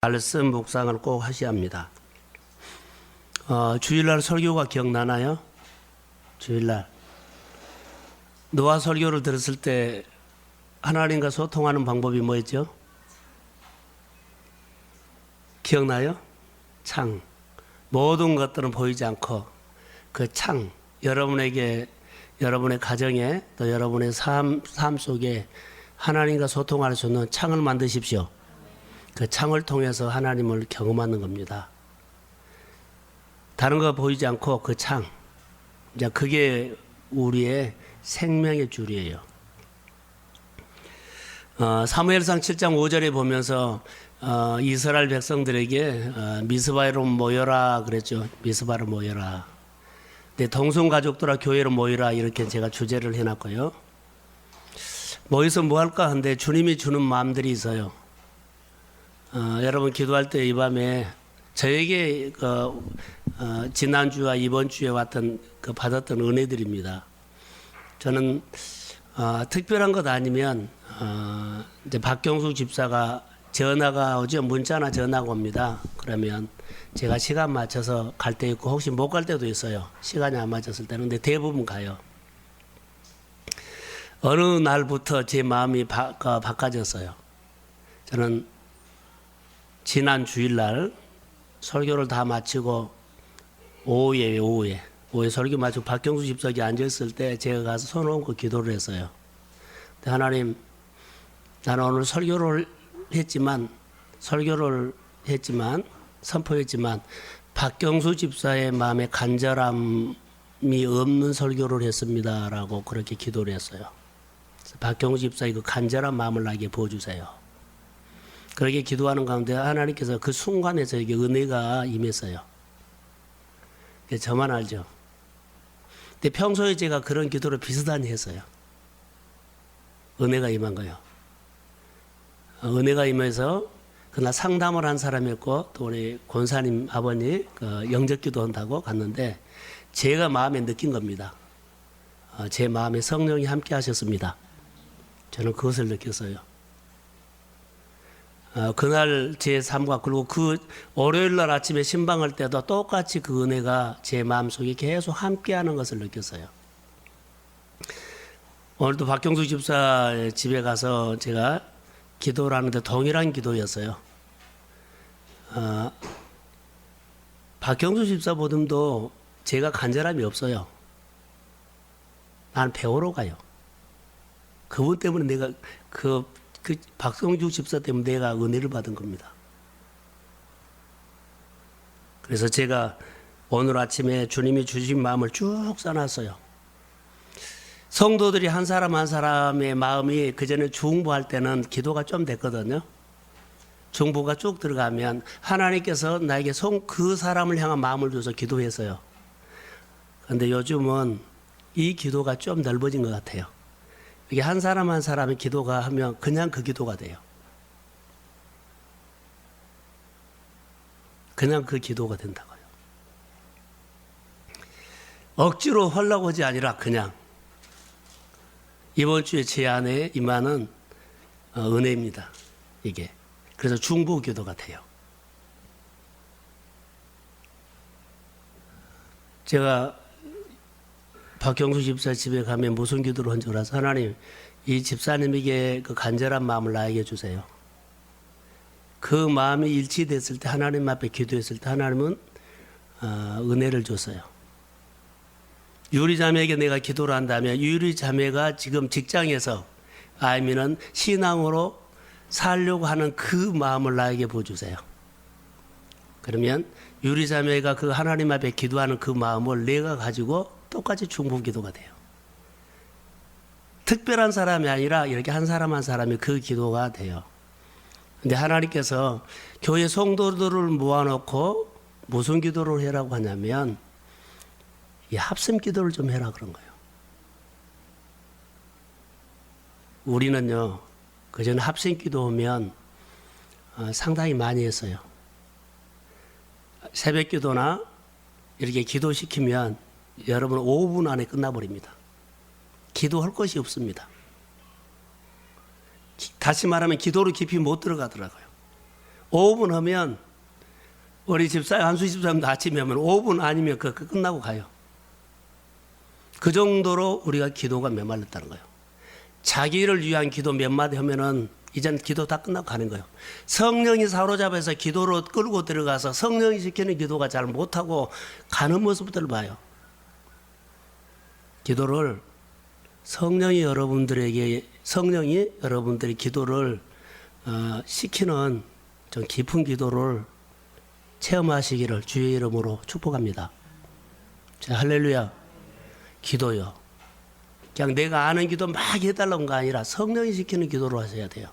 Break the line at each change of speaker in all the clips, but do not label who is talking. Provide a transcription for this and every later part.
말씀 묵상을 꼭 하셔야 합니다. 주일날 설교가 기억나나요? 주일날 노아 설교를 들었을 때 하나님과 소통하는 방법이 뭐였죠? 기억나요? 창. 모든 것들은 보이지 않고 그 창, 여러분에게, 여러분의 가정에 또 여러분의 삶 속에 하나님과 소통할 수 있는 창을 만드십시오. 그 창을 통해서 하나님을 경험하는 겁니다. 다른 거 보이지 않고 그 창, 이제 그게 우리의 생명의 줄이에요. 사무엘상 7장 5절에 보면서 이스라엘 백성들에게 미스바로 모여라 그랬죠. 미스바로 모여라. 네, 동성 가족들아 교회로 모여라 이렇게 제가 주제를 해놨고요. 모여서 뭐 할까 하는데 주님이 주는 마음들이 있어요. 여러분 기도할 때 이 밤에 저에게 지난주와 이번 주에 왔던 받았던 은혜들입니다. 저는 특별한 것 아니면 이제 박경숙 집사가 전화가 오죠. 문자나 전화가 옵니다. 그러면 제가 시간 맞춰서 갈 때 있고 혹시 못 갈 때도 있어요. 시간이 안 맞았을 때는. 근데 대부분 가요. 어느 날부터 제 마음이 바꿔졌어요. 저는 지난 주일날 설교를 다 마치고 오후에 설교 마치고 박경수 집사가 앉아있을 때 제가 가서 손 얹고 기도를 했어요. 근데 하나님, 나는 오늘 설교를 했지만 선포했지만 박경수 집사의 마음에 간절함이 없는 설교를 했습니다라고 그렇게 기도를 했어요. 박경수 집사의 그 간절한 마음을 나에게 부어주세요. 그렇게 기도하는 가운데 하나님께서 그 순간에 저에게 은혜가 임했어요. 저만 알죠. 근데 평소에 제가 그런 기도를 비슷하니 했어요. 은혜가 임한 거예요. 은혜가 임해서 그날 상담을 한 사람이었고 또 우리 권사님 아버님 영접기도 한다고 갔는데 제가 마음에 느낀 겁니다. 제 마음에 성령이 함께 하셨습니다. 저는 그것을 느꼈어요. 그날 제 삶과 그리고 그 월요일날 아침에 신방할 때도 똑같이 그 은혜가 제 마음속에 계속 함께하는 것을 느꼈어요. 오늘도 박경수 집사 집에 가서 제가 기도를 하는데 동일한 기도였어요. 박경수 집사 보듬도 제가 간절함이 없어요. 나는 배우러 가요. 그분 때문에 내가 그 박성주 집사 때문에 내가 은혜를 받은 겁니다. 그래서 제가 오늘 아침에 주님이 주신 마음을 쭉 써놨어요. 성도들이 한 사람 한 사람의 마음이 그전에 중보할 때는 기도가 좀 됐거든요. 중보가 쭉 들어가면 하나님께서 나에게 그 사람을 향한 마음을 줘서 기도했어요. 그런데 요즘은 이 기도가 좀 넓어진 것 같아요. 이게 한 사람 한 사람의 기도가 하면 그냥 그 기도가 돼요. 그냥 그 기도가 된다고요. 억지로 하려고 하지 아니라 그냥 이번 주에 제 안에 임하는 은혜입니다. 이게. 그래서 중보 기도가 돼요. 제가 박경수 집사 집에 가면 무슨 기도를 한 줄 알아서 하나님 이 집사님에게 그 간절한 마음을 나에게 주세요. 그 마음이 일치됐을 때 하나님 앞에 기도했을 때 하나님은 은혜를 줬어요. 유리자매에게 내가 기도를 한다면 유리자매가 지금 직장에서 아니면 신앙으로 살려고 하는 그 마음을 나에게 부어주세요. 그러면 유리자매가 그 하나님 앞에 기도하는 그 마음을 내가 가지고 똑같이 중보 기도가 돼요. 특별한 사람이 아니라 이렇게 한 사람 한 사람이 그 기도가 돼요. 근데 하나님께서 교회 성도들을 모아놓고 무슨 기도를 해라고 하냐면 이 합심 기도를 좀 해라 그런 거예요. 우리는요 그전 합심 기도하면 상당히 많이 했어요. 새벽 기도나 이렇게 기도시키면 여러분 5분 안에 끝나버립니다. 기도할 것이 없습니다. 다시 말하면 기도로 깊이 못 들어가더라고요. 5분 하면 우리 집사님 한수 집사님도 아침에 하면 5분 아니면 그 끝나고 가요. 그 정도로 우리가 기도가 메말랐다는 거예요. 자기를 위한 기도 몇 마디 하면은 이제는 기도 다 끝나고 가는 거예요. 성령이 사로잡아서 기도로 끌고 들어가서 성령이 시키는 기도가 잘 못하고 가는 모습들을 봐요. 기도를 성령이 여러분들의 기도를 시키는 좀 깊은 기도를 체험하시기를 주의 이름으로 축복합니다. 자, 할렐루야. 기도요. 그냥 내가 아는 기도 막 해달라는 거 아니라 성령이 시키는 기도로 하셔야 돼요.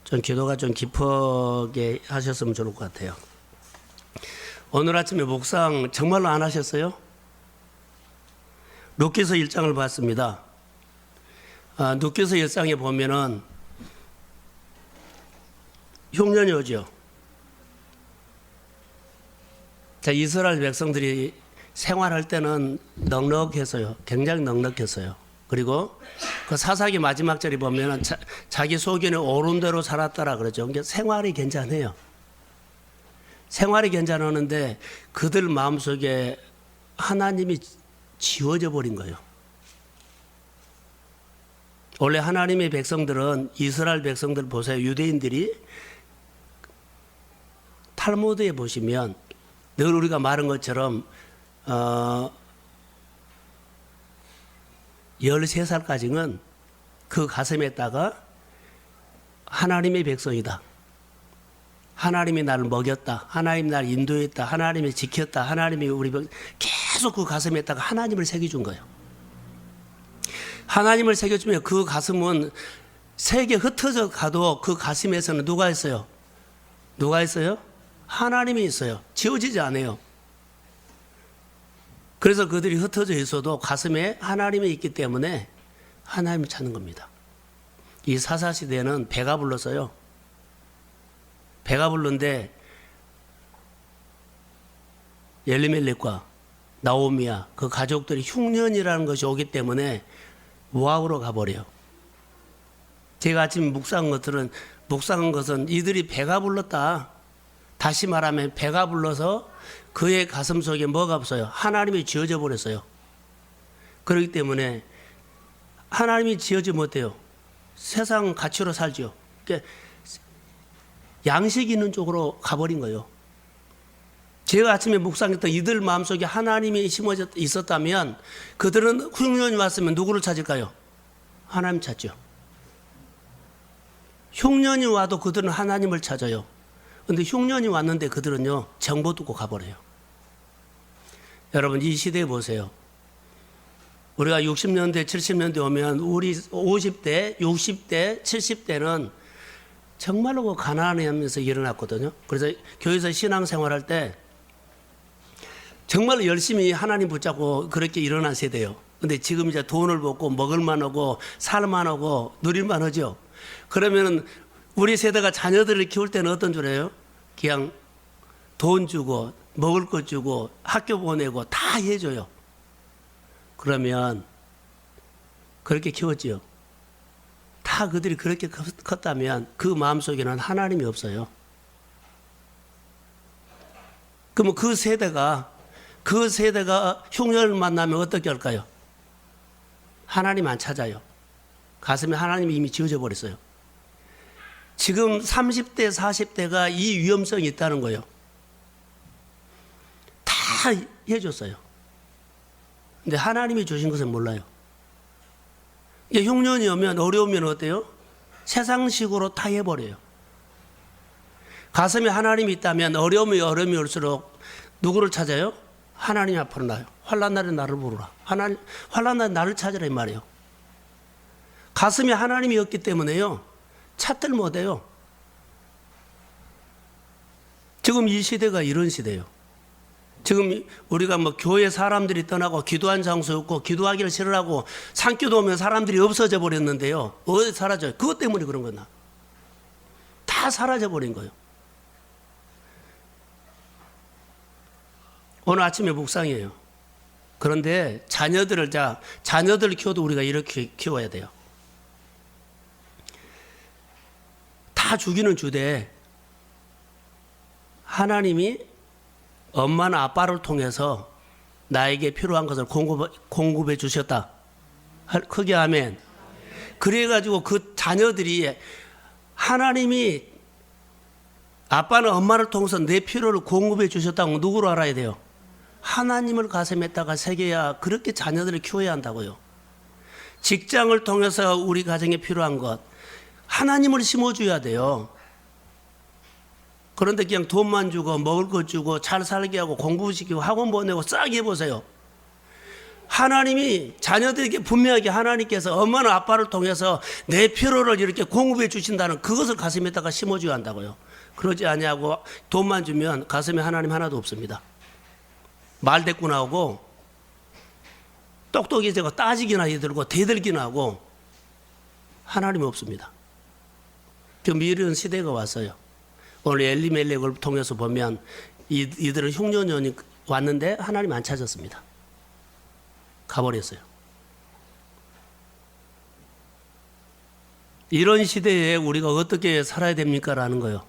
좀 기도가 좀 깊게 하셨으면 좋을 것 같아요. 오늘 아침에 묵상 정말로 안 하셨어요? 룻기서 1장을 봤습니다. 룻기서 1장에 보면은 흉년이 오죠. 자, 이스라엘 백성들이 생활할 때는 넉넉했어요. 굉장히 넉넉했어요. 그리고 그 사사기 마지막 절에 보면은 자기 소견에 오른 대로 살았더라 그러죠. 그러니까 생활이 괜찮아요. 생활이 괜찮았는데 그들 마음속에 하나님이 지워져 버린 거예요. 원래 하나님의 백성들은 이스라엘 백성들 보세요. 유대인들이 탈무드에 보시면 늘 우리가 말한 것처럼 13살까지는 그 가슴에다가 하나님의 백성이다. 하나님이 나를 먹였다. 하나님이 나를 인도했다. 하나님이 지켰다. 하나님이 우리 계속 그 가슴에다가 하나님을 새겨준 거예요. 하나님을 새겨주면 그 가슴은 세계 흩어져 가도 그 가슴에서는 누가 있어요? 누가 있어요? 하나님이 있어요. 지워지지 않아요. 그래서 그들이 흩어져 있어도 가슴에 하나님이 있기 때문에 하나님을 찾는 겁니다. 이 사사시대는 배가 불렀어요. 배가 불른데 엘리멜렉과 나오미야 그 가족들이 흉년이라는 것이 오기 때문에 모압으로 가버려요. 제가 아침 묵상한 것은 이들이 배가 불렀다. 다시 말하면 배가 불러서 그의 가슴 속에 뭐가 없어요? 하나님이 지어져 버렸어요. 그렇기 때문에 하나님이 지어지 못해요. 세상 가치로 살죠. 그러니까 양식 있는 쪽으로 가버린 거예요. 제가 아침에 묵상했던 이들 마음속에 하나님이 심어져 있었다면 그들은 흉년이 왔으면 누구를 찾을까요? 하나님 찾죠. 흉년이 와도 그들은 하나님을 찾아요. 그런데 흉년이 왔는데 그들은요 정보 듣고 가버려요. 여러분 이 시대에 보세요. 우리가 60년대 70년대 오면 우리 50대 60대 70대는 정말로 그 가난하면서 일어났거든요. 그래서 교회에서 신앙생활할 때 정말로 열심히 하나님 붙잡고 그렇게 일어난 세대예요. 근데 지금 이제 돈을 벌고 먹을만 하고 살만 하고 누릴만 하죠. 그러면은 우리 세대가 자녀들을 키울 때는 어떤 줄 알아요? 그냥 돈 주고 먹을 것 주고 학교 보내고 다 해줘요. 그러면 그렇게 키웠지요. 다 그들이 그렇게 컸다면 그 마음속에는 하나님이 없어요. 그러면 그 세대가 흉년을 만나면 어떻게 할까요? 하나님 안 찾아요. 가슴에 하나님이 이미 지어져 버렸어요. 지금 30대, 40대가 이 위험성이 있다는 거예요. 다 해줬어요. 근데 하나님이 주신 것은 몰라요. 이게 흉년이 오면 어려우면 어때요? 세상식으로 다 해버려요. 가슴에 하나님이 있다면 어려움이 올수록 누구를 찾아요? 하나님 앞으로 나요. 환난 날에 나를 부르라. 환난 날에 나를 찾으라 이 말이에요. 가슴에 하나님이 없기 때문에요. 찾들 못해요. 지금 이 시대가 이런 시대예요. 지금 우리가 뭐 교회 사람들이 떠나고 기도한 장소 없고 기도하기를 싫어하고 산기도 오면 사람들이 없어져 버렸는데요. 어디 사라져요? 그것 때문에 그런 거나. 다 사라져 버린 거예요. 오늘 아침에 묵상이에요. 그런데 자녀들을 키워도 우리가 이렇게 키워야 돼요. 다 죽이는 주되 하나님이 엄마나 아빠를 통해서 나에게 필요한 것을 공급해 주셨다. 크게 아멘. 그래가지고 그 자녀들이 하나님이 아빠는 엄마를 통해서 내 필요를 공급해 주셨다고 누구로 알아야 돼요? 하나님을 가슴에다가 새겨야 그렇게 자녀들을 키워야 한다고요. 직장을 통해서 우리 가정에 필요한 것 하나님을 심어줘야 돼요. 그런데 그냥 돈만 주고 먹을 것 주고 잘 살게 하고 공부시키고 학원 보내고 싹 해보세요. 하나님이 자녀들에게 분명하게 하나님께서 엄마나 아빠를 통해서 내 필요를 이렇게 공급해 주신다는 그것을 가슴에다가 심어줘야 한다고요. 그러지 아니하고 돈만 주면 가슴에 하나님 하나도 없습니다. 말대꾸 나오고 똑똑해지고 따지기나 들고 대들기나 하고 하나님이 없습니다. 지금 이런 시대가 왔어요. 오늘 엘리멜렉을 통해서 보면 이들은 흉년이 왔는데 하나님 안 찾았습니다. 가버렸어요. 이런 시대에 우리가 어떻게 살아야 됩니까? 라는 거예요.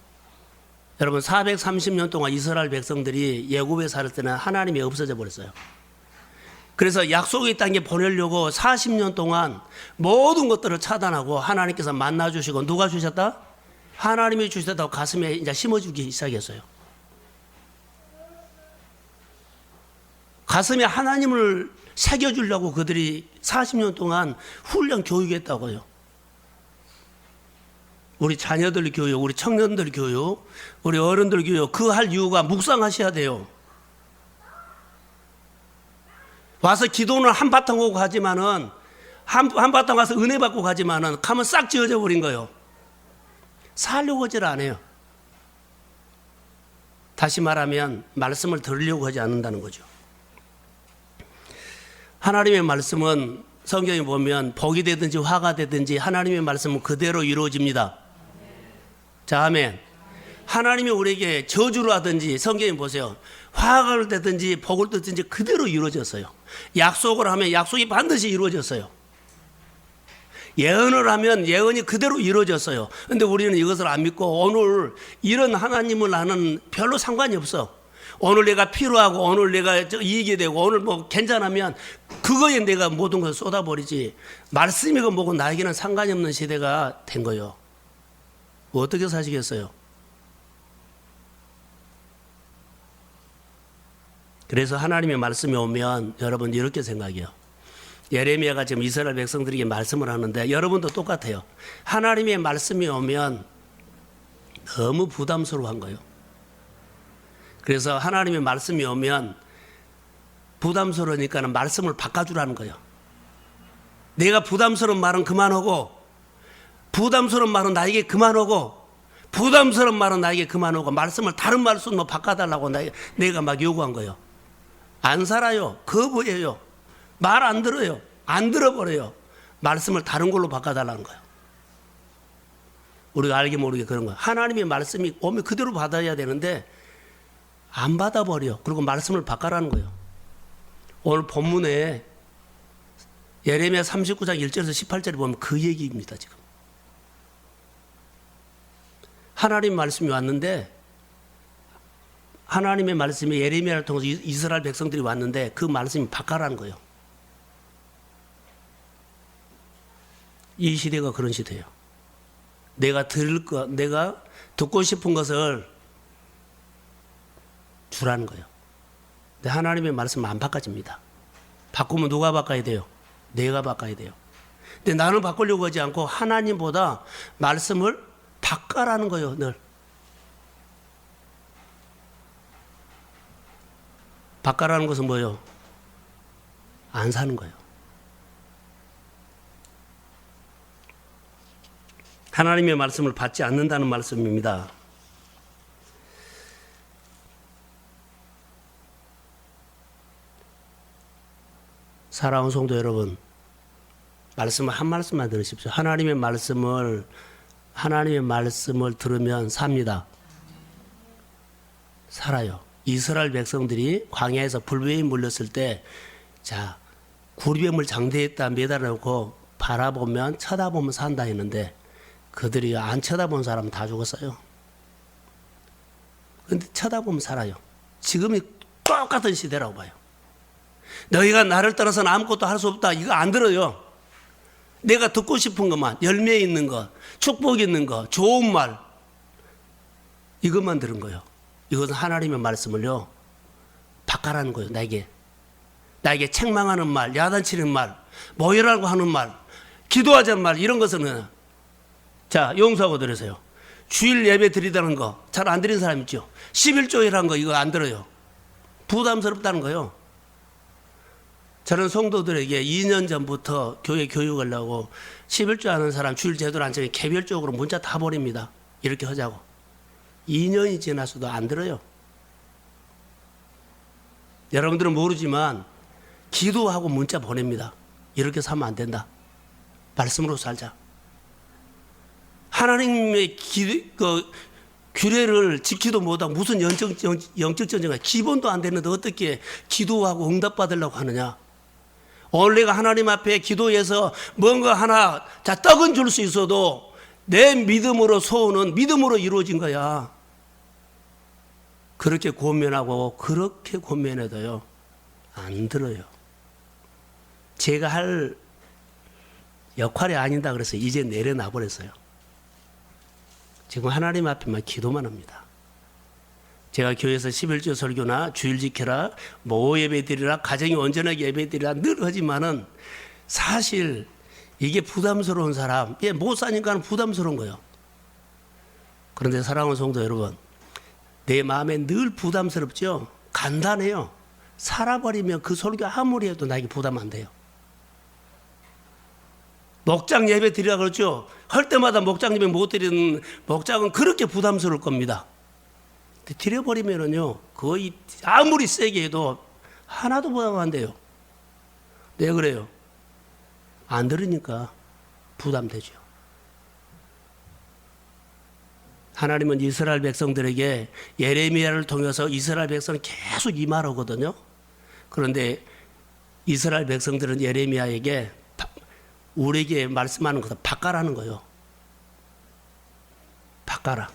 여러분 430년 동안 이스라엘 백성들이 예굽에 살 때는 하나님이 없어져 버렸어요. 그래서 약속의 땅에 보내려고 40년 동안 모든 것들을 차단하고 하나님께서 만나주시고 누가 주셨다? 하나님이 주셨다고 가슴에 이제 심어주기 시작했어요. 가슴에 하나님을 새겨주려고 그들이 40년 동안 훈련 교육했다고요. 우리 자녀들 교육, 우리 청년들 교육, 우리 어른들 교육, 그 할 이유가 묵상하셔야 돼요. 와서 기도는 한바탕 오고 가지만은 한바탕 가서 은혜 받고 가지만은 가면 싹 지어져 버린 거예요. 살려고 하질 않아요. 다시 말하면 말씀을 들으려고 하지 않는다는 거죠. 하나님의 말씀은 성경에 보면 복이 되든지 화가 되든지 하나님의 말씀은 그대로 이루어집니다. 자, 아멘. 하나님이 우리에게 저주를 하든지 성경에 보세요. 화가 되든지 복을 듣든지 그대로 이루어졌어요. 약속을 하면 약속이 반드시 이루어졌어요. 예언을 하면 예언이 그대로 이루어졌어요. 그런데 우리는 이것을 안 믿고 오늘 이런 하나님을 나는 별로 상관이 없어. 오늘 내가 필요하고 오늘 내가 이익이 되고 오늘 뭐 괜찮으면 그거에 내가 모든 것을 쏟아버리지 말씀이고 뭐고 나에게는 상관이 없는 시대가 된 거예요. 어떻게 사시겠어요? 그래서 하나님의 말씀이 오면 여러분 이렇게 생각해요. 예레미야가 지금 이스라엘 백성들에게 말씀을 하는데 여러분도 똑같아요. 하나님의 말씀이 오면 너무 부담스러워한 거예요. 그래서 하나님의 말씀이 오면 부담스러우니까 말씀을 바꿔주라는 거예요. 내가 부담스러운 말은 그만하고 부담스러운 말은 나에게 그만하고 부담스러운 말은 나에게 그만하고 말씀을 다른 말씀으로 바꿔달라고 내가 막 요구한 거예요. 안 살아요. 거부해요. 말 안 들어요. 안 들어버려요. 말씀을 다른 걸로 바꿔달라는 거예요. 우리가 알게 모르게 그런 거예요. 하나님의 말씀이 오면 그대로 받아야 되는데 안 받아버려. 그리고 말씀을 바꿔라는 거예요. 오늘 본문에 예레미야 39장 1절에서 18절에 보면 그 얘기입니다. 지금 하나님 말씀이 왔는데 하나님의 말씀이 예레미야를 통해서 이스라엘 백성들이 왔는데 그 말씀이 바꿔라는 거예요. 이 시대가 그런 시대예요. 내가 듣고 싶은 것을 주라는 거예요. 근데 하나님의 말씀은 안 바꿔집니다. 바꾸면 누가 바꿔야 돼요? 내가 바꿔야 돼요. 근데 나는 바꾸려고 하지 않고 하나님보다 말씀을 바꿔라는 거예요. 늘 바꿔라는 것은 뭐예요? 안 사는 거예요. 하나님의 말씀을 받지 않는다는 말씀입니다. 사랑하는 성도 여러분, 말씀을 한 말씀만 들으십시오. 하나님의 말씀을 들으면 삽니다. 살아요. 이스라엘 백성들이 광야에서 불뱀이 물렸을 때, 자, 구리뱀을 장대에다 매달아놓고 바라보면 쳐다보면 산다 했는데 그들이 안 쳐다본 사람은 다 죽었어요. 근데 쳐다보면 살아요. 지금이 똑같은 시대라고 봐요. 너희가 나를 떠나서는 아무것도 할 수 없다. 이거 안 들어요. 내가 듣고 싶은 것만, 열매 있는 것, 축복 있는 것, 좋은 말, 이것만 들은 거예요. 이것은 하나님의 말씀을요, 바꿔라는 거예요, 나에게. 나에게 책망하는 말, 야단치는 말, 모여라고 하는 말, 기도하자는 말, 이런 것은, 자, 용서하고 들으세요. 주일 예배 드리다는 거, 잘 안 드리는 사람 있죠? 11조이라는 거, 이거 안 들어요. 부담스럽다는 거예요. 저는 성도들에게 2년 전부터 교회 교육을 하고 11조 하는 사람 주일 제대로 안 지키면 개별적으로 문자 다 보냅니다. 이렇게 하자고. 2년이 지났어도 안 들어요. 여러분들은 모르지만 기도하고 문자 보냅니다. 이렇게 살면 안 된다. 말씀으로 살자. 하나님의 규례를 지키도 못하고 무슨 영적 전쟁가 기본도 안 되는데 어떻게 기도하고 응답받으려고 하느냐. 오늘 내가 하나님 앞에 기도해서 뭔가 하나 떡은 줄 수 있어도 내 믿음으로 소원은 믿음으로 이루어진 거야. 그렇게 고민하고 그렇게 고민해도요 안 들어요. 제가 할 역할이 아니다 그래서 이제 내려놔 버렸어요. 지금 하나님 앞에만 기도만 합니다. 제가 교회에서 11조 설교나 주일 지켜라, 모 예배 드리라, 가정이 온전하게 예배 드리라 늘 하지만은 사실 이게 부담스러운 사람, 못 사니까 부담스러운 거예요. 그런데 사랑하는 성도 여러분, 내 마음에 늘 부담스럽죠? 간단해요. 살아버리면 그 설교 아무리 해도 나에게 부담 안 돼요. 목장 예배 드리라 그러죠? 할 때마다 목장 예배 못 드리는 목장은 그렇게 부담스러울 겁니다. 드려버리면은요, 거의 아무리 세게 해도 하나도 부담 안 돼요. 왜 그래요? 안 들으니까 부담되죠. 하나님은 이스라엘 백성들에게 예레미야를 통해서 이스라엘 백성은 계속 이 말하거든요. 그런데 이스라엘 백성들은 예레미야에게 우리에게 말씀하는 것을 바꿔라는 거예요. 바꿔라.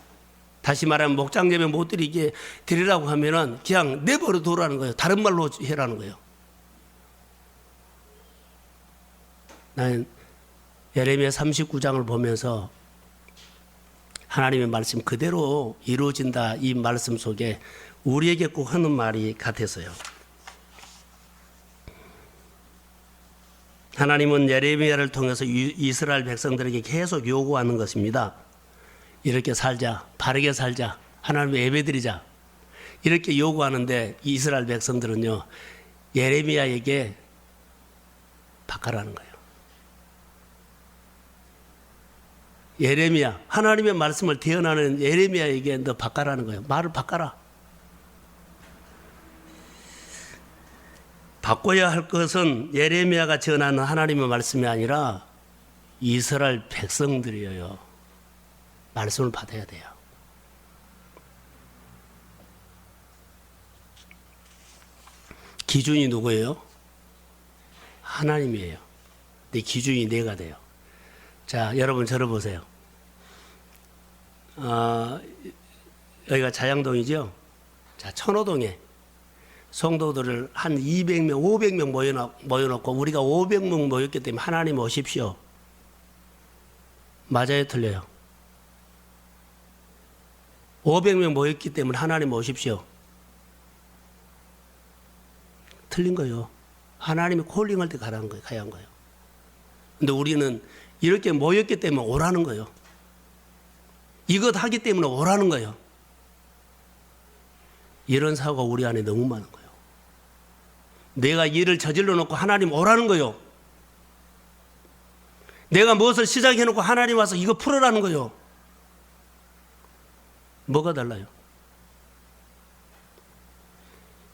다시 말하면 목장 예배 못 드리게 드리라고 하면은 그냥 내버려 두라는 거예요. 다른 말로 해라는 거예요. 나는 예레미야 39장을 보면서 하나님의 말씀 그대로 이루어진다 이 말씀 속에 우리에게 꼭 하는 말이 같아서요. 하나님은 예레미야를 통해서 이스라엘 백성들에게 계속 요구하는 것입니다. 이렇게 살자, 바르게 살자, 하나님의 예배드리자 이렇게 요구하는데 이스라엘 백성들은요 예레미야에게 바꿔라는 거예요. 예레미야, 하나님의 말씀을 대언하는 예레미야에게 너 바꿔라는 거예요. 말을 바꿔라. 바꿔야 할 것은 예레미야가 전하는 하나님의 말씀이 아니라 이스라엘 백성들이에요. 말씀을 받아야 돼요. 기준이 누구예요? 하나님이에요. 내 기준이 내가 돼요. 자, 여러분 저를 보세요. 여기가 자양동이죠? 자, 천호동에 성도들을 한 200명, 500명 모여놓고 우리가 500명 모였기 때문에 하나님 오십시오. 맞아요, 틀려요? 500명 모였기 때문에 하나님 오십시오. 틀린 거예요. 하나님이 콜링할 때 가야 한 거예요. 근데 우리는 이렇게 모였기 때문에 오라는 거예요. 이것 하기 때문에 오라는 거예요. 이런 사고가 우리 안에 너무 많은 거예요. 내가 일을 저질러 놓고 하나님 오라는 거예요. 내가 무엇을 시작해 놓고 하나님 와서 이거 풀어라는 거예요. 뭐가 달라요?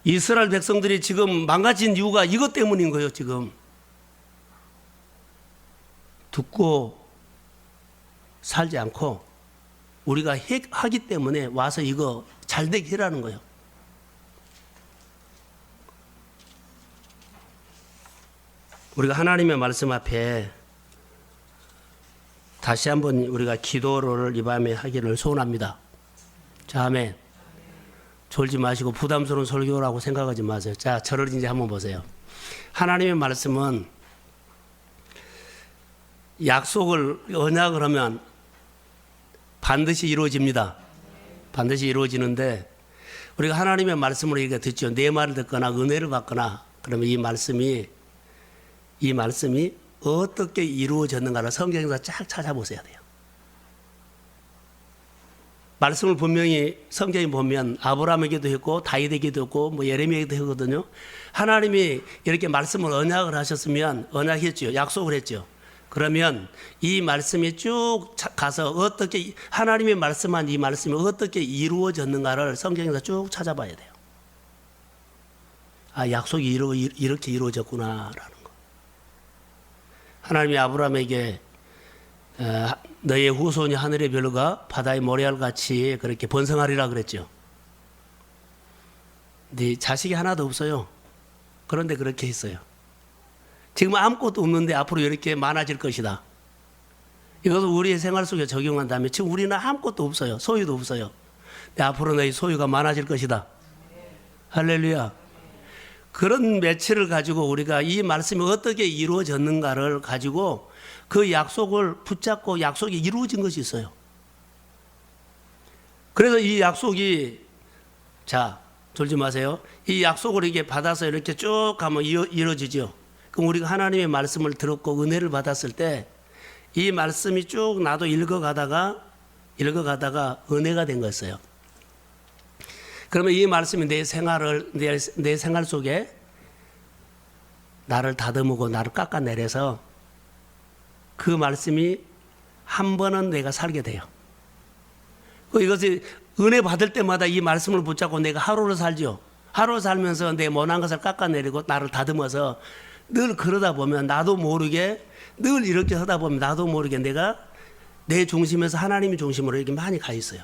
이스라엘 백성들이 지금 망가진 이유가 이것 때문인 거예요. 지금 듣고 살지 않고 우리가 하기 때문에 와서 이거 잘되게 해라는 거예요. 우리가 하나님의 말씀 앞에 다시 한번 우리가 기도를 이 밤에 하기를 소원합니다. 자, 아멘. 졸지 마시고 부담스러운 설교라고 생각하지 마세요. 자, 저를 이제 한번 보세요. 하나님의 말씀은 약속을 언약을 하면 반드시 이루어집니다. 반드시 이루어지는데 우리가 하나님의 말씀을 우리가 듣죠. 내 말을 듣거나 은혜를 받거나 그러면 이 말씀이 어떻게 이루어졌는가를 성경에서 쫙 찾아보셔야 돼요. 말씀을 분명히 성경에 보면 아브라함에게도 했고 다윗에게도 했고 뭐 예레미야에게도 했거든요. 하나님이 이렇게 말씀을 언약을 하셨으면 언약했죠. 약속을 했죠. 그러면 이 말씀이 쭉 가서 어떻게 하나님의 말씀한 이 말씀이 어떻게 이루어졌는가를 성경에서 쭉 찾아봐야 돼요. 아, 약속이 이렇게 이루어졌구나라는 거. 하나님이 아브라함에게 너의 후손이 하늘의 별과 바다의 모래알 같이 그렇게 번성하리라 그랬죠. 근데 자식이 하나도 없어요. 그런데 그렇게 했어요. 지금 아무것도 없는데 앞으로 이렇게 많아질 것이다. 이것을 우리의 생활 속에 적용한다면 지금 우리는 아무것도 없어요. 소유도 없어요. 근데 앞으로 너희 소유가 많아질 것이다. 할렐루야. 그런 매체를 가지고 우리가 이 말씀이 어떻게 이루어졌는가를 가지고 그 약속을 붙잡고 약속이 이루어진 것이 있어요. 그래서 이 약속이 자, 졸지 마세요. 이 약속을 이렇게 받아서 이렇게 쭉 가면 이루어지죠. 그럼 우리가 하나님의 말씀을 들었고 은혜를 받았을 때 이 말씀이 쭉 나도 읽어가다가 은혜가 된 거였어요. 그러면 이 말씀이 내 생활 속에 나를 다듬고 나를 깎아내려서 그 말씀이 한 번은 내가 살게 돼요. 이것이 은혜 받을 때마다 이 말씀을 붙잡고 내가 하루를 살죠. 하루 살면서 내 못난 것을 깎아내리고 나를 다듬어서 늘 그러다 보면 나도 모르게 늘 이렇게 하다 보면 나도 모르게 내가 내 중심에서 하나님의 중심으로 이렇게 많이 가 있어요.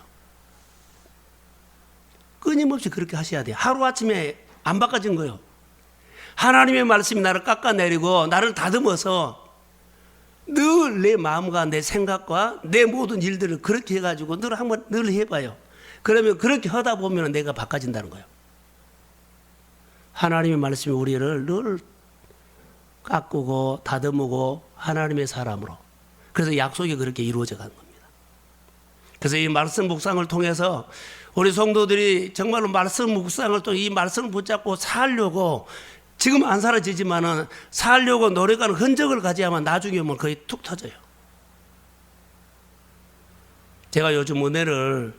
끊임없이 그렇게 하셔야 돼요. 하루아침에 안 바꿔진 거예요. 하나님의 말씀이 나를 깎아내리고 나를 다듬어서 늘 내 마음과 내 생각과 내 모든 일들을 그렇게 해가지고 늘 해봐요. 그러면 그렇게 하다 보면 내가 바꿔진다는 거예요. 하나님의 말씀이 우리를 늘 깎고 다듬고 하나님의 사람으로. 그래서 약속이 그렇게 이루어져 가는 겁니다. 그래서 이 말씀 묵상을 통해서 우리 성도들이 정말로 말씀 묵상을 통해 이 말씀을 붙잡고 살려고 지금 안 사라지지만은 살려고 노력하는 흔적을 가져야만 나중에 오면 거의 툭 터져요. 제가 요즘 은혜를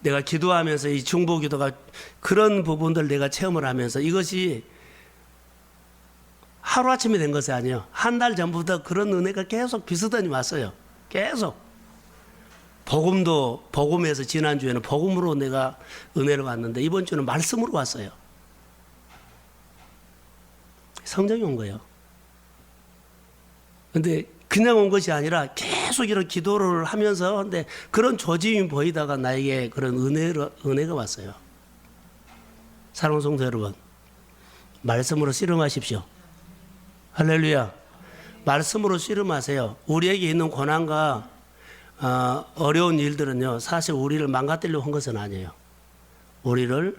내가 기도하면서 이 중보 기도가 그런 부분들 내가 체험을 하면서 이것이 하루아침에 된 것이 아니에요. 한 달 전부터 그런 은혜가 계속 비슷하니 왔어요. 계속. 복음에서 지난주에는 복음으로 내가 은혜를 왔는데 이번 주는 말씀으로 왔어요. 성령이 온 거예요. 근데 그냥 온 것이 아니라 계속 이런 기도를 하면서 근데 그런 조짐이 보이다가 나에게 그런 은혜가 왔어요. 사랑하는 성도 여러분, 말씀으로 씨름하십시오. 할렐루야. 말씀으로 씨름하세요. 우리에게 있는 고난과 어려운 일들은요, 사실 우리를 망가뜨리려고 한 것은 아니에요. 우리를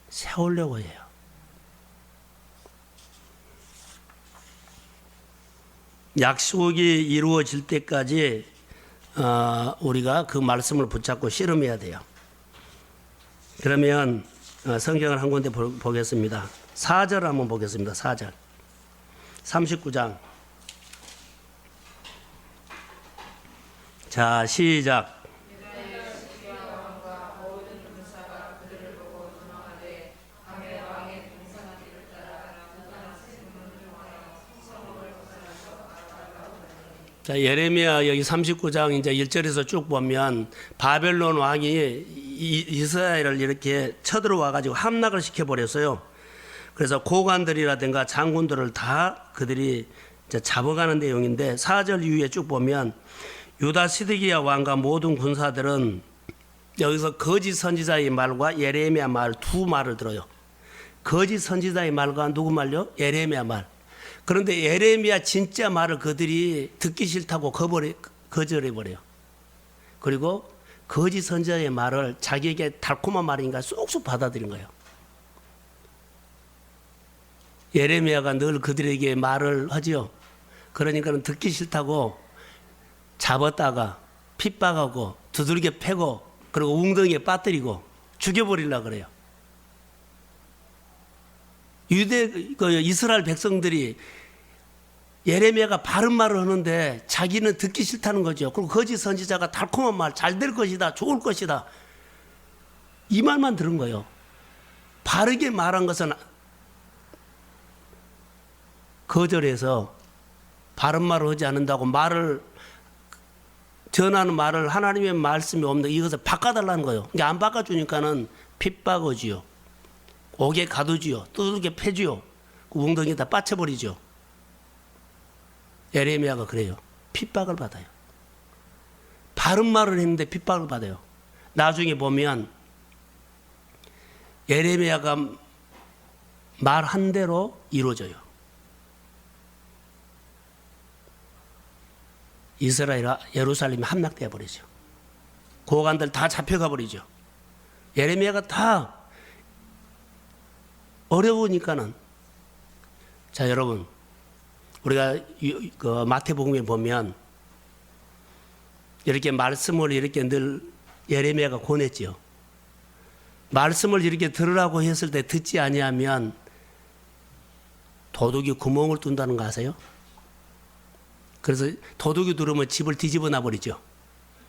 세우려고 해요. 약속이 이루어질 때까지 우리가 그 말씀을 붙잡고 씨름해야 돼요. 그러면 성경을 한 군데 보겠습니다. 4절 한번 보겠습니다. 4절. 39장. 자, 시작. 자, 예레미야 여기 39장 이제 1절에서 쭉 보면 바벨론 왕이 이스라엘을 이렇게 쳐들어와 가지고 함락을 시켜버렸어요. 그래서 고관들이라든가 장군들을 다 그들이 이제 잡아가는 내용인데 4절 이후에 쭉 보면 유다 시드기야 왕과 모든 군사들은 여기서 거짓 선지자의 말과 예레미야 말 두 말을 들어요. 거짓 선지자의 말과 누구 말요? 예레미야 말. 그런데 예레미야 진짜 말을 그들이 듣기 싫다고 거절해버려요. 그리고 거짓 선지자의 말을 자기에게 달콤한 말이니까 쏙쏙 받아들인 거예요. 예레미야가 늘 그들에게 말을 하지요. 그러니까는 듣기 싫다고 잡았다가 핍박하고 두들겨 패고 그리고 웅덩이에 빠뜨리고 죽여버리려고 그래요. 이스라엘 백성들이 예레미야가 바른 말을 하는데 자기는 듣기 싫다는 거죠. 그리고 거짓 선지자가 달콤한 말, 잘 될 것이다, 좋을 것이다, 이 말만 들은 거예요. 바르게 말한 것은 거절해서 바른 말을 하지 않는다고 말을 전하는 말을 하나님의 말씀이 없는데 이것을 바꿔달라는 거예요. 이게 안 바꿔주니까는 핍박하지요, 옥에 가두지요, 두들겨 패지요, 그 웅덩이에다 빠쳐버리죠. 예레미야가 그래요. 핍박을 받아요. 바른 말을 했는데 핍박을 받아요. 나중에 보면 예레미야가 말한 대로 이루어져요. 이스라엘, 예루살렘이 함락되어 버리죠. 고관들 다 잡혀가 버리죠. 예레미야가 다 어려우니까는. 자, 여러분, 우리가 그 마태복음에 보면 이렇게 말씀을 이렇게 늘 예레미야가 권했지요. 말씀을 이렇게 들으라고 했을 때 듣지 아니하면 도둑이 구멍을 뚫는다는 거 아세요? 그래서 도둑이 들어오면 집을 뒤집어 놔버리죠.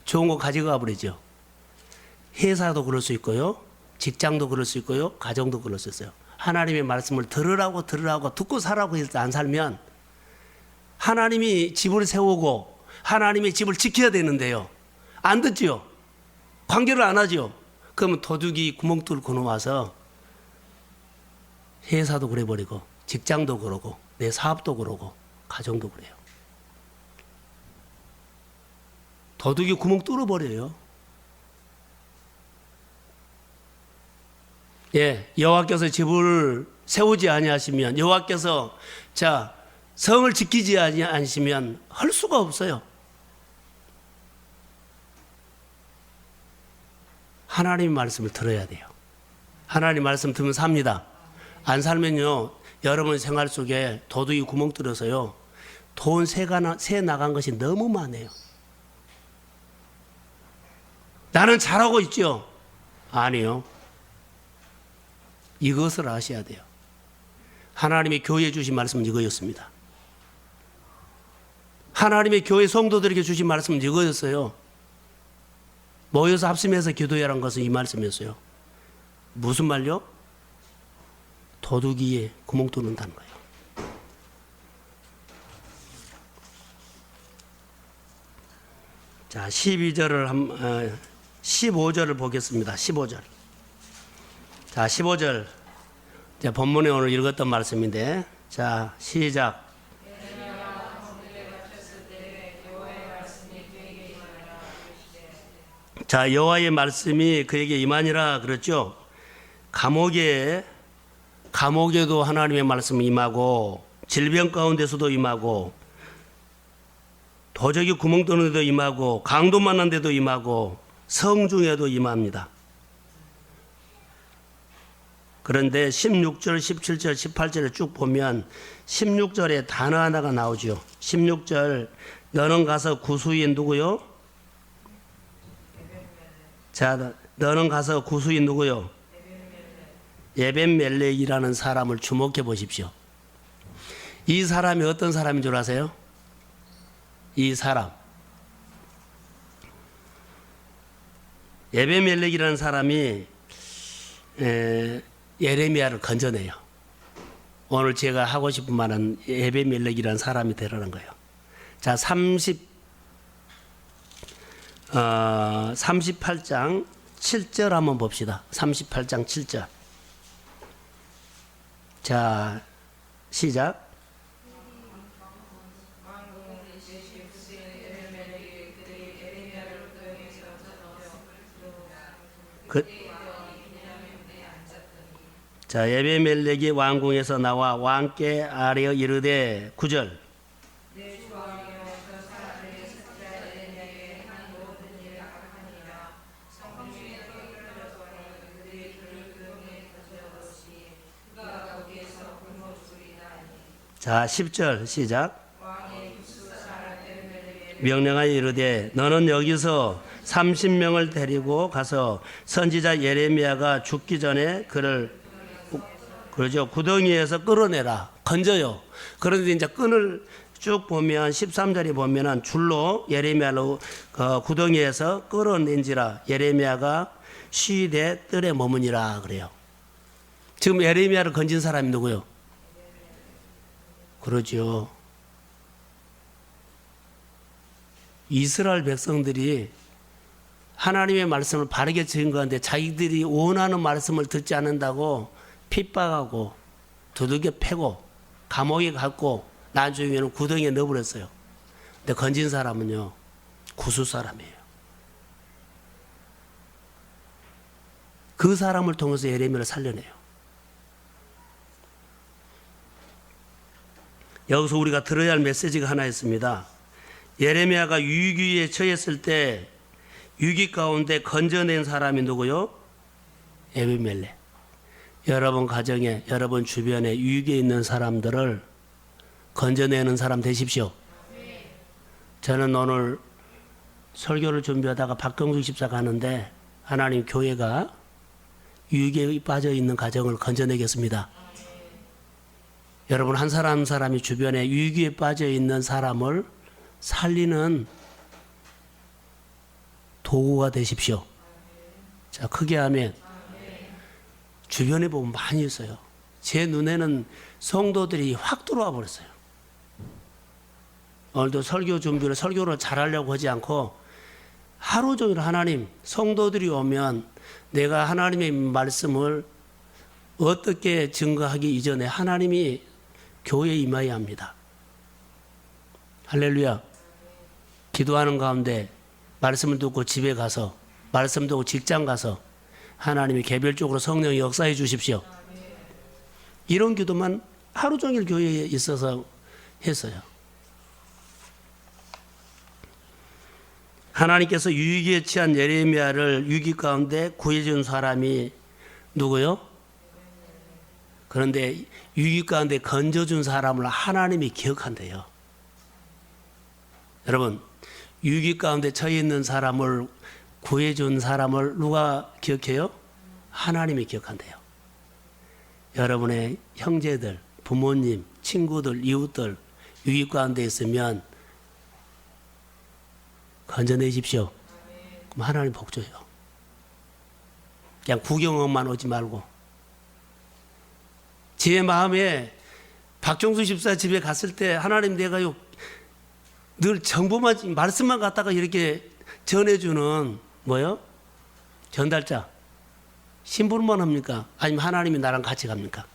좋은 거 가져가 버리죠. 회사도 그럴 수 있고요, 직장도 그럴 수 있고요, 가정도 그럴 수 있어요. 하나님의 말씀을 들으라고 듣고 살라고 해서 안 살면 하나님이 집을 세우고 하나님의 집을 지켜야 되는데요, 안 듣지요. 관계를 안 하죠. 그러면 도둑이 구멍 뚫고 넘어와서 회사도 그래버리고 직장도 그러고 내 사업도 그러고 가정도 그래요. 도둑이 구멍 뚫어버려요. 예, 여호와께서 집을 세우지 아니하시면, 여호와께서 자 성을 지키지 아니하시면 할 수가 없어요. 하나님 말씀을 들어야 돼요. 하나님 말씀 들으면 삽니다. 안 살면요, 여러분 생활 속에 도둑이 구멍 뚫어서요, 돈 새 나간 것이 너무 많아요. 나는 잘하고 있죠? 아니요. 이것을 아셔야 돼요. 하나님의 교회에 주신 말씀은 이거였습니다. 하나님의 교회 성도들에게 주신 말씀은 이거였어요. 모여서 합심해서 기도해라는 것은 이 말씀이었어요. 무슨 말요? 도둑이에 구멍 뚫는다는 거예요. 자, 15절을 보겠습니다. 15절. 자, 15절. 자, 본문에 오늘 읽었던 말씀인데, 자, 시작. 자, 여호와의 말씀이 그에게 임하니라 그랬죠. 감옥에도 하나님의 말씀이 임하고, 질병 가운데서도 임하고, 도적이 구멍 뚫는 데도 임하고, 강도 만난 데도 임하고, 성중에도 임합니다. 그런데 16절, 17절, 18절을 쭉 보면 16절에 단어 하나가 나오죠. 16절, 너는 가서 구수인 누구요? 자, 너는 가서 구수인 누구요? 에벤멜렉이라는 사람을 주목해 보십시오. 이 사람이 어떤 사람인 줄 아세요? 이 사람, 에벤멜렉이라는 사람이 예레미야를 건져내요. 오늘 제가 하고 싶은 말은 에벤멜렉이라는 사람이 되라는 거예요. 자, 38장 7절 한번 봅시다. 38장 7절. 자, 시작. 자, 에벤멜렉이 왕궁에서 나와 왕께 아뢰어 이르되 9절. 자, 10절 시작. 명령하여 이르되 너는 여기서 30명을 데리고 가서 선지자 예레미야가 죽기 전에 그를 그러죠. 구덩이에서 끌어내라. 건져요. 그런데 이제 끈을 쭉 보면 13절에 보면은 줄로 예레미야로 구덩이에서 끌어낸지라 예레미야가 쉬되 뜰에 머무니라 그래요. 지금 예레미야를 건진 사람이 누구요? 그러죠. 이스라엘 백성들이 하나님의 말씀을 바르게 증거하는데 자기들이 원하는 말씀을 듣지 않는다고 핍박하고 두들겨 패고 감옥에 갔고 나중에는 구덩이에 넣어버렸어요. 근데 건진 사람은요, 구수 사람이에요. 그 사람을 통해서 예레미야를 살려내요. 여기서 우리가 들어야 할 메시지가 하나 있습니다. 예레미야가 위기에 처했을 때 위기 가운데 건져낸 사람이 누구요? 에비멜렉. 여러분 가정에, 여러분 주변에 위기에 있는 사람들을 건져내는 사람 되십시오. 저는 오늘 설교를 준비하다가 박경숙 집사 가는데 하나님 교회가 위기에 빠져 있는 가정을 건져내겠습니다. 여러분 한 사람 한 사람이 주변에 위기에 빠져 있는 사람을 살리는 도구가 되십시오. 자, 크게 하면 주변에 보면 많이 있어요. 제 눈에는 성도들이 확 들어와 버렸어요. 오늘도 설교 준비를 설교를 잘하려고 하지 않고 하루 종일 하나님, 성도들이 오면 내가 하나님의 말씀을 어떻게 증거하기 이전에 하나님이 교회에 임해야 합니다. 할렐루야. 기도하는 가운데 말씀을 듣고 집에 가서 말씀 듣고 직장 가서 하나님이 개별적으로 성령이 역사해 주십시오. 이런 기도만 하루 종일 교회에 있어서 했어요. 하나님께서 위기에 처한 예레미야를 위기 가운데 구해준 사람이 누구요? 그런데 위기 가운데 건져준 사람을 하나님이 기억한대요. 여러분, 위기 가운데 처해 있는 사람을 구해준 사람을 누가 기억해요? 하나님이 기억한대요. 여러분의 형제들, 부모님, 친구들, 이웃들 위기 가운데 있으면 건져내십시오. 그럼 하나님 복 줘요. 그냥 구경만 오지 말고. 제 마음에 박종수 집사 집에 갔을 때 하나님 내가요 늘 정보만 말씀만 갖다가 이렇게 전해주는 뭐요? 전달자 심부름만 합니까? 아니면 하나님이 나랑 같이 갑니까?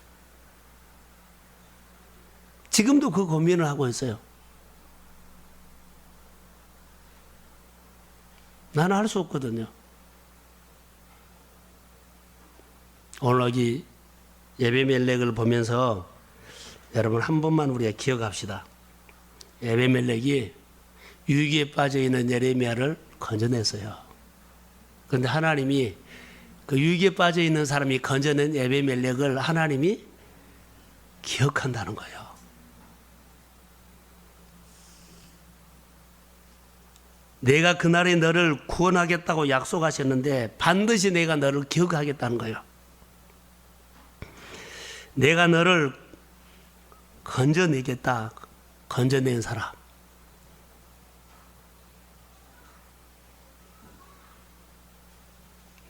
지금도 그 고민을 하고 있어요. 나는 할 수 없거든요. 오늘 여기 에베멜렉을 보면서 여러분 한 번만 우리가 기억합시다. 에베멜렉이 위기에 빠져 있는 예레미야를 건져냈어요. 그런데 하나님이 그 위기에 빠져 있는 사람이 건져낸 에베멜렉을 하나님이 기억한다는 거예요. 내가 그날에 너를 구원하겠다고 약속하셨는데 반드시 내가 너를 기억하겠다는 거예요. 내가 너를 건져내겠다. 건져낸 사람.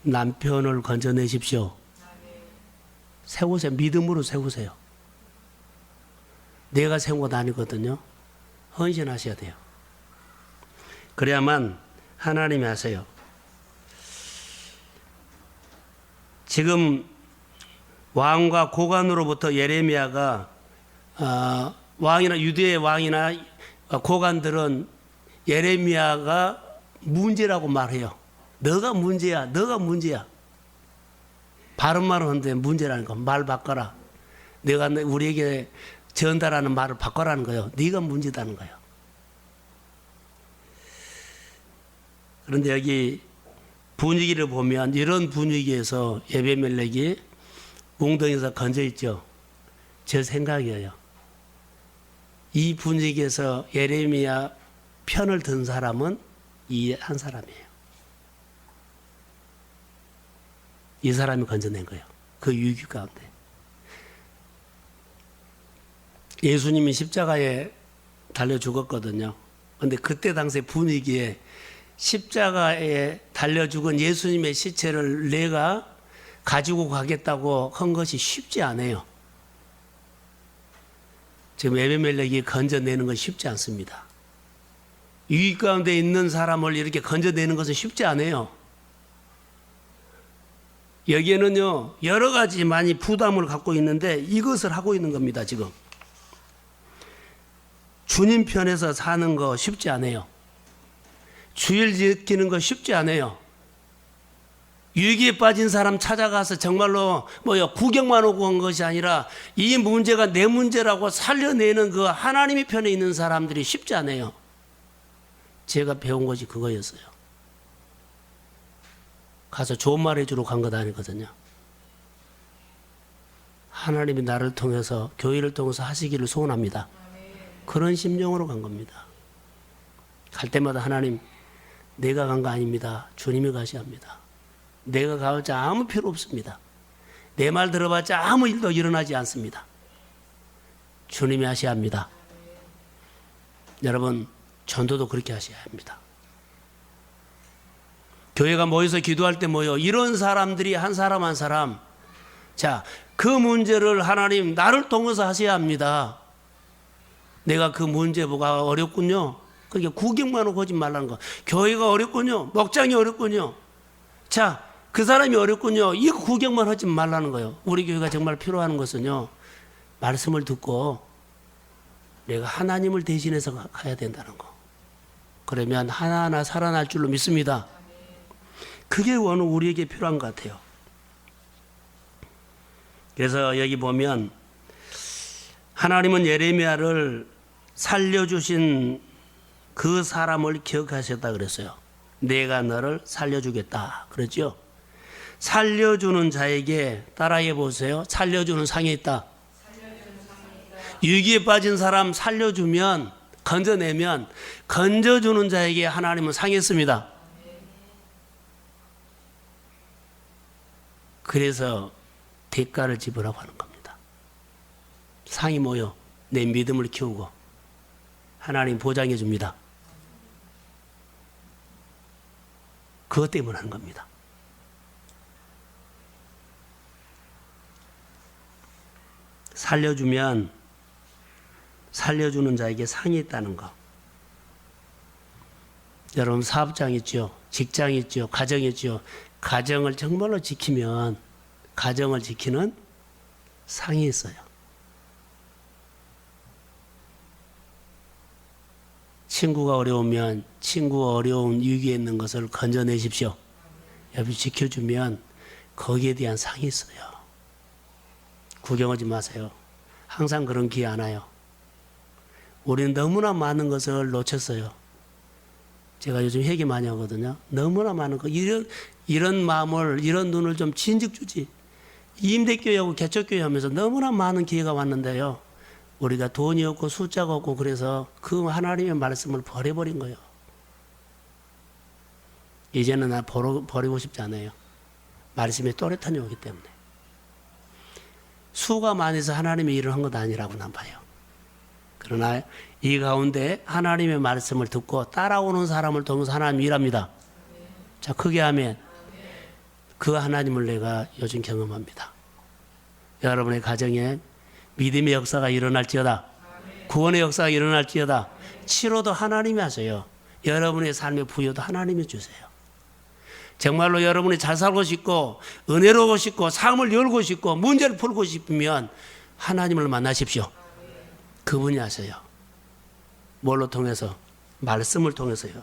남편을 건져내십시오. 세우세요. 믿음으로 세우세요. 내가 세운 것 아니거든요. 헌신하셔야 돼요. 그래야만 하나님이 하세요. 지금 왕과 고관으로부터 예레미야가 왕이나 유대의 왕이나 고관들은 예레미야가 문제라고 말해요. 너가 문제야. 너가 문제야. 바른 말을 하는데 문제라는 거. 말 바꿔라. 내가 우리에게 전달하는 말을 바꿔라는 거예요. 네가 문제다는 거예요. 그런데 여기 분위기를 보면 이런 분위기에서 에베멜렉이 웅덩이에서 건져 있죠. 제 생각이에요. 이 분위기에서 예레미야 편을 든 사람은 이 한 사람이에요. 이 사람이 건져낸 거예요. 그 위기 가운데. 예수님이 십자가에 달려 죽었거든요. 근데 그때 당시 분위기에 십자가에 달려 죽은 예수님의 시체를 내가 가지고 가겠다고 한 것이 쉽지 않아요. 지금 에베멜렉이 건져내는 건 쉽지 않습니다. 위기 가운데 있는 사람을 이렇게 건져내는 것은 쉽지 않아요. 여기에는요, 여러 가지 많이 부담을 갖고 있는데 이것을 하고 있는 겁니다, 지금. 주님 편에서 사는 거 쉽지 않아요. 주일 지키는 거 쉽지 않아요. 위기에 빠진 사람 찾아가서 정말로 구경만 오고 한 것이 아니라 이 문제가 내 문제라고 살려내는 그 하나님의 편에 있는 사람들이 쉽지 않아요. 제가 배운 것이 그거였어요. 가서 좋은 말 해주러 간 것 아니거든요. 하나님이 나를 통해서 교회를 통해서 하시기를 소원합니다. 그런 심정으로 간 겁니다. 갈 때마다 하나님, 내가 간 거 아닙니다. 주님이 가셔야 합니다. 내가 가봤자 아무 필요 없습니다. 내 말 들어봤자 아무 일도 일어나지 않습니다. 주님이 하셔야 합니다. 여러분, 전도도 그렇게 하셔야 합니다. 교회가 모여서 기도할 때 이런 사람들이 한 사람 한 사람, 자, 그 문제를 하나님 나를 통해서 하셔야 합니다. 내가 그 문제 뭐가 어렵군요. 그게 구경만 하고 하지 말라는 거. 교회가 어렵군요. 목장이 어렵군요. 자, 그 사람이 어렵군요. 이거 구경만 하지 말라는 거예요. 우리 교회가 정말 필요한 것은요, 말씀을 듣고 내가 하나님을 대신해서 가야 된다는 거. 그러면 하나하나 살아날 줄로 믿습니다. 그게 오늘 우리에게 필요한 것 같아요. 그래서 여기 보면 하나님은 예레미야를 살려주신 그 사람을 기억하셨다 그랬어요. 내가 너를 살려주겠다 그랬죠. 살려주는 자에게 따라해 보세요. 살려주는 상이 있다. 위기에 빠진 사람 살려주면, 건져내면 건져주는 자에게 하나님은 상이 있습니다. 그래서 대가를 지불하고 하는 겁니다. 상이 뭐요? 내 믿음을 키우고 하나님 보장해 줍니다. 그것 때문에 하는 겁니다. 살려주면 살려주는 자에게 상이 있다는 거. 여러분 사업장 있죠, 직장 있죠, 가정 있죠. 가정을 정말로 지키면 가정을 지키는 상이 있어요. 친구가 어려우면 친구가 어려운 위기에 있는 것을 건져내십시오. 옆에 지켜주면 거기에 대한 상이 있어요. 구경하지 마세요. 항상 그런 기회 안 와요. 우리는 너무나 많은 것을 놓쳤어요. 제가 요즘 회개 많이 하거든요. 너무나 많은 거. 이런 마음을, 이런 눈을 좀 진즉 주지. 임대교회하고 개척교회 하면서 너무나 많은 기회가 왔는데요. 우리가 돈이 없고 숫자가 없고 그래서 그 하나님의 말씀을 버려버린 거예요. 이제는 나 버리고 싶지 않아요. 말씀이 또렷한 요기 때문에. 수가 많아서 하나님의 일을 한 것도 아니라고 난 봐요. 그러나 이 가운데 하나님의 말씀을 듣고 따라오는 사람을 통해서 하나님 일합니다. 자, 크게 하면 그 하나님을 내가 요즘 경험합니다. 여러분의 가정에 믿음의 역사가 일어날지어다. 구원의 역사가 일어날지어다. 치료도 하나님이 하세요. 여러분의 삶의 부여도 하나님이 주세요. 정말로 여러분이 잘 살고 싶고 은혜로우고 싶고 삶을 열고 싶고 문제를 풀고 싶으면 하나님을 만나십시오. 그분이 하세요. 뭘로 통해서? 말씀을 통해서요.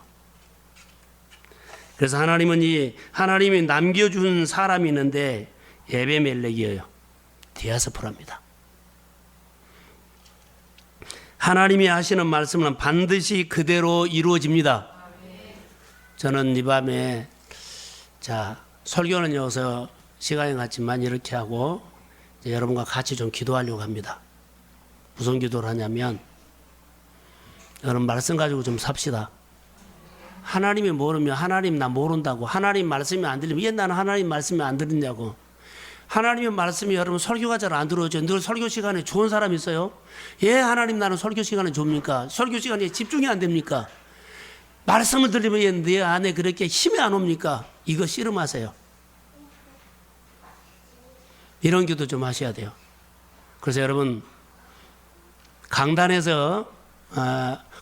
그래서 하나님이 남겨준 사람이 있는데 에베멜렉이에요. 디아스포라입니다. 하나님이 하시는 말씀은 반드시 그대로 이루어집니다. 저는 이 밤에 설교는 여기서 시간이 갔지만 이렇게 하고 여러분과 같이 좀 기도하려고 합니다. 무슨 기도를 하냐면 여러분 말씀 가지고 좀 삽시다. 하나님이 모르면 하나님 나 모른다고, 하나님 말씀이 안 들리면 왜 나는 하나님 말씀이 안 들리냐고. 하나님의 말씀이 여러분 설교가 잘 안 들어오죠. 늘 설교 시간에 좋은 사람 있어요? 예, 하나님 나는 설교 시간에 좋습니까? 설교 시간에 집중이 안 됩니까? 말씀을 들으면 내 안에 그렇게 힘이 안 옵니까? 이거 씨름하세요. 이런 기도 좀 하셔야 돼요. 그래서 여러분 강단에서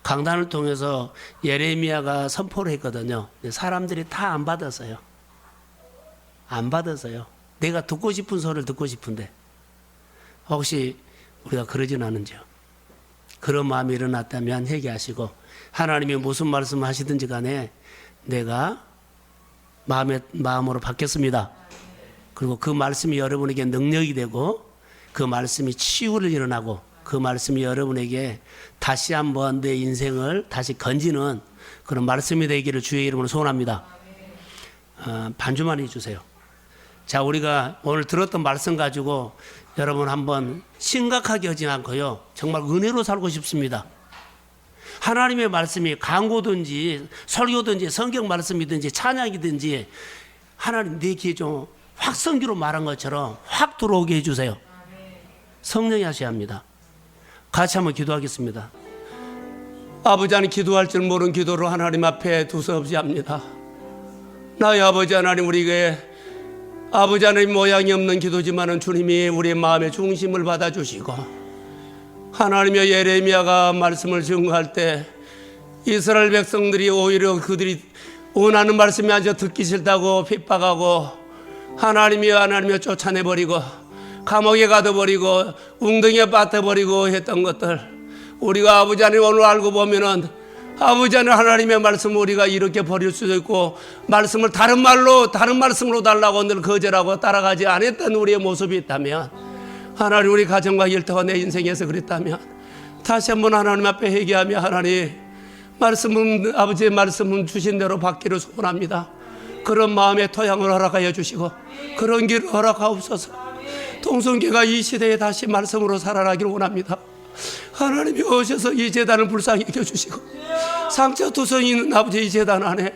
강단을 통해서 예레미야가 선포를 했거든요. 사람들이 다 안 받았어요. 안 받았어요. 내가 듣고 싶은 소리를 듣고 싶은데 혹시 우리가 그러진 않은지요? 그런 마음이 일어났다면 회개하시고 하나님이 무슨 말씀 하시든지 간에 내가 마음으로 바뀌었습니다. 그리고 그 말씀이 여러분에게 능력이 되고 그 말씀이 치유를 일어나고 그 말씀이 여러분에게 다시 한번 내 인생을 다시 건지는 그런 말씀이 되기를 주의 이름으로 소원합니다. 반주만 해주세요. 자, 우리가 오늘 들었던 말씀 가지고 여러분 한번 심각하게 하지 않고요. 정말 은혜로 살고 싶습니다. 하나님의 말씀이 강고든지 설교든지 성경 말씀이든지 찬양이든지 하나님 내 귀에 좀 확성기로 말한 것처럼 확 들어오게 해주세요. 성령이 하셔야 합니다. 같이 한번 기도하겠습니다. 아버지 하나님, 기도할 줄 모르는 기도로 하나님 앞에 두서없이합니다. 나의 아버지 하나님, 우리에게 아버지 하나님 모양이 없는 기도지만은 주님이 우리의 마음의 중심을 받아주시고 하나님의 예레미야가 말씀을 증거할 때 이스라엘 백성들이 오히려 그들이 원하는 말씀이 아니라 듣기 싫다고 핍박하고 하나님이 쫓아내버리고 감옥에 가둬버리고 웅덩이에 빠뜨버리고 했던 것들, 우리가 아버지 하나님 오늘 알고 보면은 아버지 하나님의 말씀을 우리가 이렇게 버릴 수도 있고 말씀을 다른 말씀으로 달라고 늘 거절하고 따라가지 않았던 우리의 모습이 있다면, 하나님 우리 가정과 일터와 내 인생에서 그랬다면 다시 한번 하나님 앞에 회개하며 하나님 말씀은 아버지의 말씀은 주신 대로 받기를 소원합니다. 그런 마음의 토양을 허락하여 주시고 그런 길을 허락하옵소서. 동성교가 이 시대에 다시 말씀으로 살아나기를 원합니다. 하나님이 오셔서 이 재단을 불쌍히 여겨주시고 상처투성이 있는 아버지 이 재단 안에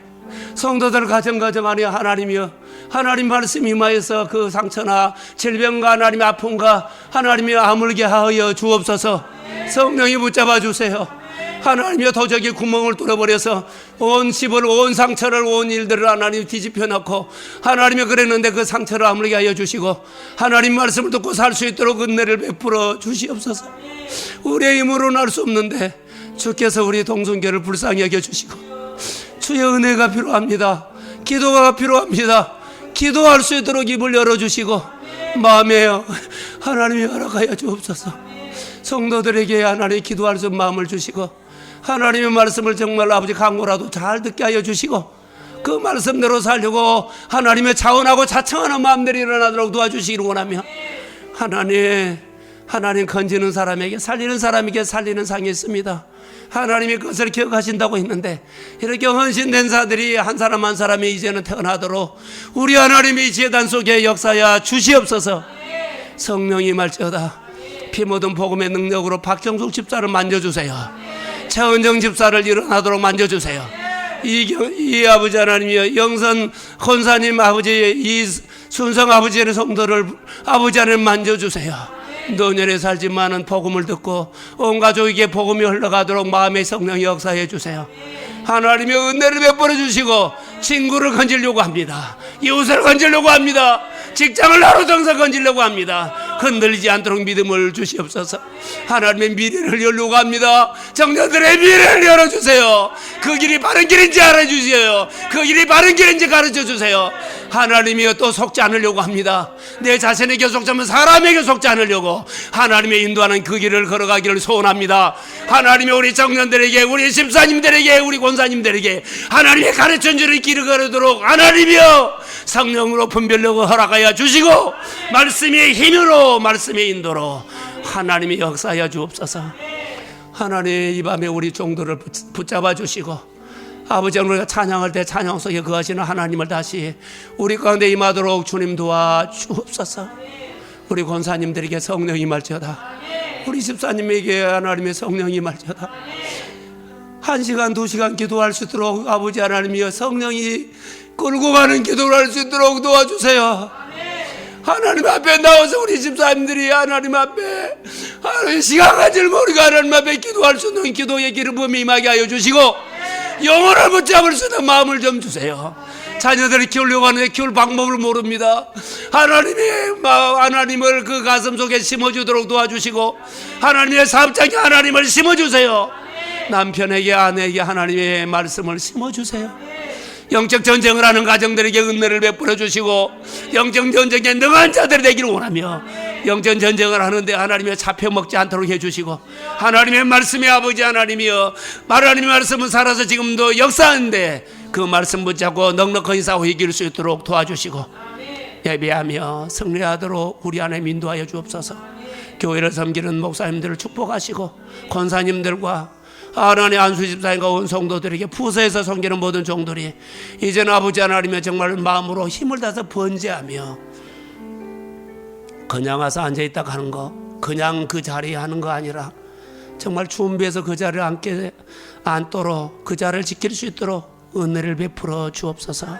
성도들 가정 안에 하나님이여 하나님 말씀 임하여서 그 상처나 질병과 하나님의 아픔과 하나님이 아물게 하여 주옵소서. 성령이 붙잡아 주세요. 하나님이여 도적이 구멍을 뚫어버려서 온 집을 온 상처를 온 일들을 하나님 뒤집혀 놓고 하나님이 그랬는데 그 상처를 아물게 하여 주시고 하나님 말씀을 듣고 살 수 있도록 은혜를 베풀어 주시옵소서. 우리의 힘으로는 할 수 없는데 주께서 우리 동성교를 불쌍히 여겨주시고 주의 은혜가 필요합니다. 기도가 필요합니다. 기도할 수 있도록 입을 열어주시고 마음에 하나님이 허락하여 주옵소서. 성도들에게 하나님 기도할 수 있는 마음을 주시고 하나님의 말씀을 정말 아버지 강고라도 잘 듣게 하여 주시고 그 말씀대로 살려고 하나님의 자원하고 자청하는 마음들이 일어나도록 도와주시기를 원하며 하나님 건지는 사람에게 살리는 사람에게 살리는 상이 있습니다. 하나님이 그것을 기억하신다고 했는데 이렇게 헌신된 자들이 한 사람 한 사람이 이제는 태어나도록 우리 하나님이 재단 속에 역사야 주시옵소서. 성령이 말지어다 피 묻은 복음의 능력으로 박정숙 집사를 만져주세요. 최은정 집사를 일어나도록 만져주세요. 이 아버지 하나님이여 영선 권사님 아버지 이 순성 아버지의 성도를 아버지 하나님 만져주세요. 노년에 살지만은 복음을 듣고 온 가족에게 복음이 흘러가도록 마음의 성령이 역사해 주세요. 하나님의 은혜를 베풀어 주시고 친구를 건지려고 합니다. 이웃을 건지려고 합니다. 직장을 하루 정서 건지려고 합니다. 흔들리지 않도록 믿음을 주시옵소서. 하나님의 미래를 열려고 합니다. 청년들의 미래를 열어주세요. 그 길이 바른 길인지 알아주세요. 그 길이 바른 길인지 가르쳐주세요. 하나님이 또 속지 않으려고 합니다. 내 자신에게 속자면 사람에게 속지 않으려고 하나님의 인도하는 그 길을 걸어가기를 소원합니다. 하나님이 우리 청년들에게 우리 집사님들에게 우리 권사님들에게 하나님의 가르쳐주는 길을 걸도록 하나님이여 성령으로 분별력을 허락하여 주시고 말씀의 힘으로 말씀의 인도로 하나님이 역사하여 주옵소서. 하나님 이 밤에 우리 종들을 붙잡아 주시고 아버지 우리가 찬양할 때 찬양 속에 거하시는 하나님을 다시 우리 가운데 임하도록 주님 도와 주옵소서. 우리 권사님들에게 성령이 임할지어다. 우리 집사님에게 하나님의 성령이 임할지어다. 1시간 2시간 기도할 수 있도록 아버지 하나님이여 성령이 끌고 가는 기도를 할 수 있도록 도와주세요. 하나님 앞에 나와서 우리 집사님들이 하나님 앞에 하나님 시간 가질 모르고 하나님 앞에 기도할 수 있는 기도의 기름부음이 임하게 하여 주시고 영혼을 붙잡을 수 있는 마음을 좀 주세요. 자녀들이 키우려고 하는데 키울 방법을 모릅니다. 하나님을 그 가슴 속에 심어주도록 도와주시고 하나님의 사업장에 하나님을 심어주세요. 남편에게 아내에게 하나님의 말씀을 심어주세요. 영적 전쟁을 하는 가정들에게 은혜를 베풀어 주시고 영적 전쟁에 능한 자들이 되기를 원하며 영적 전쟁을 하는데 하나님의 잡혀먹지 않도록 해주시고 하나님의 말씀이 아버지 하나님이여 하나님의 말씀은 살아서 지금도 역사하는데 그 말씀 붙잡고 넉넉하게 싸워 이길 수 있도록 도와주시고 예배하며 승리하도록 우리 안에 인도하여 주옵소서. 교회를 섬기는 목사님들을 축복하시고 권사님들과 하나님 안수집사님과 온 성도들에게 부서에서 섬기는 모든 종들이 이제는 아버지 하나님의 정말 마음으로 힘을 다해서 번제하며 그냥 와서 앉아있다 가는 거 그냥 그 자리에 하는 거 아니라 정말 준비해서 그 자리를 앉도록 그 자리를 지킬 수 있도록 은혜를 베풀어 주옵소서.